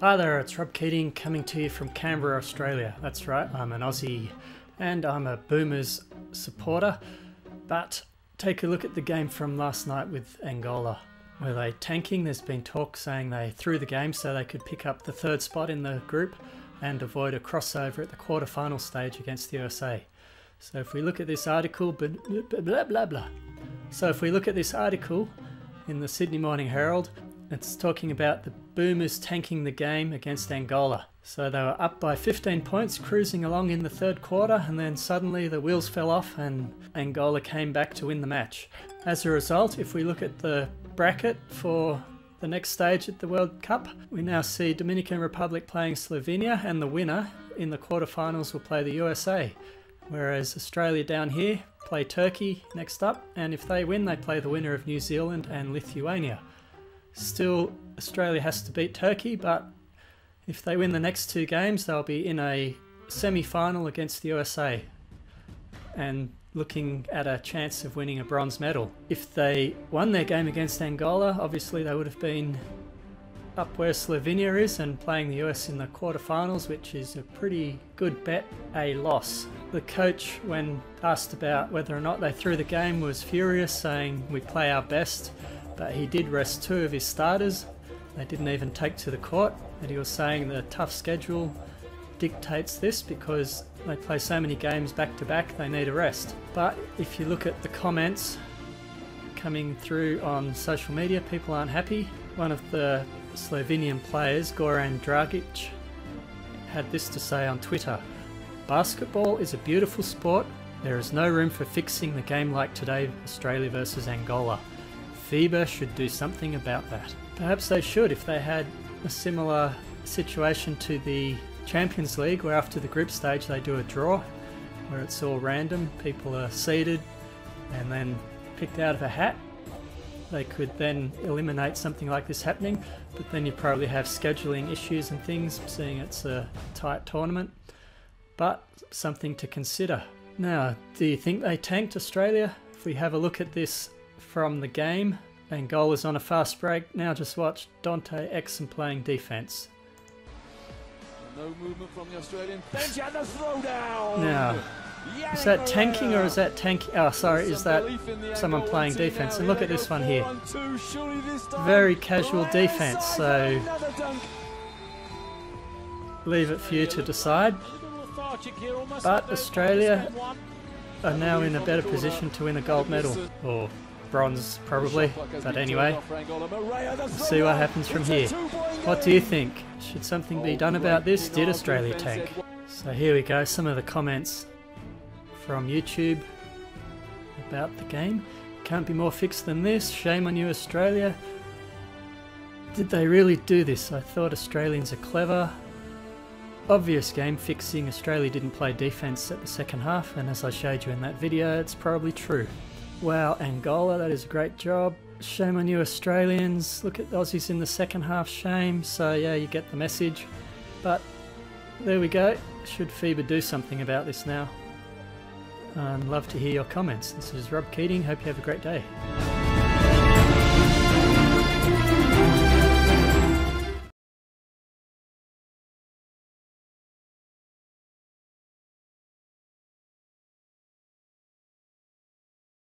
Hi there, it's Rob Keating coming to you from Canberra, Australia. That's right, I'm an Aussie and I'm a Boomers supporter. But take a look at the game from last night with Angola. Were they tanking? There's been talk saying they threw the game so they could pick up the third spot in the group and avoid a crossover at the quarter-final stage against the USA. So if we look at this article, blah blah blah. So if we look at this article in the Sydney Morning Herald, it's talking about the Boomers tanking the game against Angola. So they were up by 15 points, cruising along in the third quarter, and then suddenly the wheels fell off and Angola came back to win the match. As a result, if we look at the bracket for the next stage at the World Cup, we now see Dominican Republic playing Slovenia, and the winner in the quarterfinals will play the USA. Whereas Australia down here play Turkey next up, and if they win, they play the winner of New Zealand and Lithuania. Still, Australia has to beat Turkey, but if they win the next two games, they'll be in a semi-final against the USA and looking at a chance of winning a bronze medal. If they won their game against Angola, obviously they would have been up where Slovenia is and playing the US in the quarterfinals, which is a pretty good bet, a loss. The coach, when asked about whether or not they threw the game, was furious, saying we play our best. But he did rest two of his starters. They didn't even take to the court, and he was saying the tough schedule dictates this because they play so many games back to back, they need a rest. But if you look at the comments coming through on social media, people aren't happy. One of the Slovenian players, Goran Dragic, had this to say on Twitter: "Basketball is a beautiful sport. There is no room for fixing the game like today, Australia versus Angola. FIBA should do something about that." Perhaps they should if they had a similar situation to the Champions League, where after the group stage they do a draw, where it's all random, people are seeded and then picked out of a hat. They could then eliminate something like this happening, but then you probably have scheduling issues and things, seeing it's a tight tournament. But something to consider. Now, do you think they tanked Australia? If we have a look at this from the game, Angola's on a fast break. Now just watch Dante Exum playing defense. No movement from the Australian bench and the throwdown. Now, is that tanking or is that tanking? Oh, sorry, is that someone playing defense? And look at this one here. Very casual defense, so leave it for you to decide. But Australia are now in a better position to win a gold medal, or bronze probably, but anyway, we'll see what happens from here. What do you think? Should something be done about this? Did Australia tank? So here we go, some of the comments from YouTube about the game. Can't be more fixed than this. Shame on you, Australia. Did they really do this? I thought Australians are clever. Obvious game fixing. Australia didn't play defense at the second half, and as I showed you in that video, it's probably true. Wow, Angola, that is a great job. Shame on you, Australians. Look at the Aussies in the second half, shame. So yeah, you get the message. But there we go. Should FIBA do something about this now? I'd love to hear your comments. This is Rob Keating. Hope you have a great day.